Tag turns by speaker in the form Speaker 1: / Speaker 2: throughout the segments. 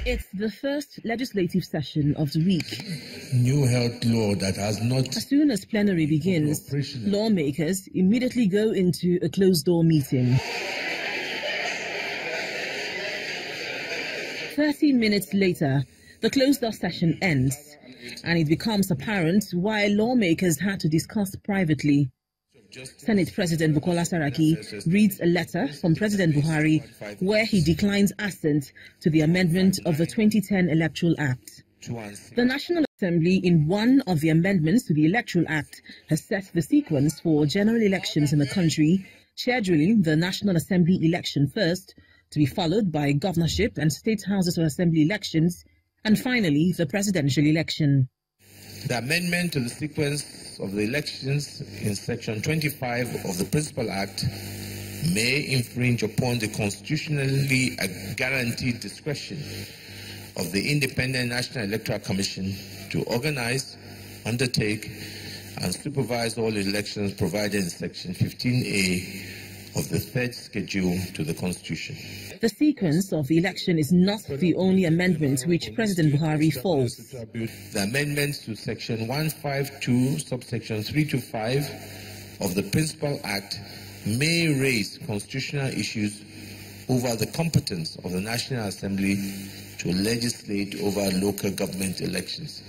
Speaker 1: It's the first legislative session of the week.
Speaker 2: New health law that has not...
Speaker 1: As soon as plenary begins, lawmakers immediately go into a closed-door meeting. 30 minutes later, the closed-door session ends, and it becomes apparent why lawmakers had to discuss privately. Senate President Bukola Saraki reads a letter from President Buhari where he declines assent to the amendment of the 2010 Electoral Act. The National Assembly, in one of the amendments to the Electoral Act, has set the sequence for general elections in the country, scheduling the National Assembly election first, to be followed by governorship and state houses of assembly elections, and finally the presidential election.
Speaker 2: The amendment to the sequence of the elections in Section 25 of the Principal Act may infringe upon the constitutionally guaranteed discretion of the Independent National Electoral Commission to organize, undertake, and supervise all elections provided in Section 15A of the third schedule to the Constitution.
Speaker 1: The sequence of the election is not the only amendment which President Buhari falls.
Speaker 2: The amendments to Section 152, subsection 3 to 5 of the Principal Act may raise constitutional issues over the competence of the National Assembly to legislate over local government elections.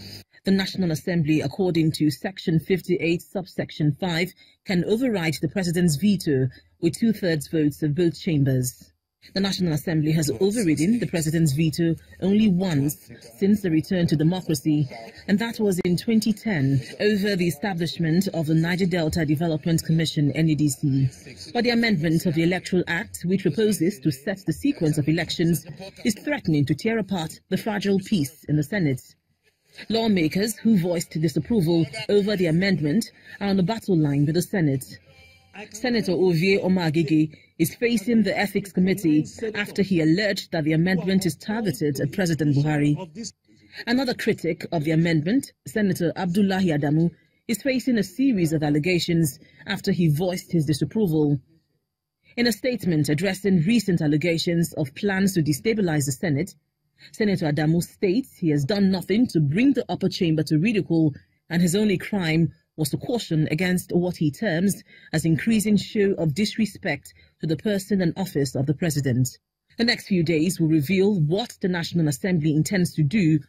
Speaker 1: The National Assembly, according to Section 58, subsection 5, can override the President's veto with 2/3 votes of both chambers. The National Assembly has overridden the President's veto only once since the return to democracy, and that was in 2010 over the establishment of the Niger Delta Development Commission, NEDC. But the amendment of the Electoral Act, which proposes to set the sequence of elections, is threatening to tear apart the fragile peace in the Senate. Lawmakers who voiced disapproval over the amendment are on the battle line with the Senate. Senator Ovie Omagege is facing the Ethics Committee after he alleged that the amendment is targeted at President Buhari. Another critic of the amendment, Senator Abdullahi Adamu, is facing a series of allegations after he voiced his disapproval. In a statement addressing recent allegations of plans to destabilize the Senate, Senator Adamu states he has done nothing to bring the upper chamber to ridicule, and his only crime was to caution against what he terms as increasing show of disrespect to the person and office of the president. The next few days will reveal what the National Assembly intends to do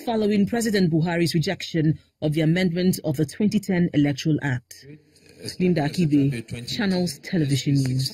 Speaker 1: following President Buhari's rejection of the amendment of the 2010 Electoral Act. Linda Akibe, Channels Television News.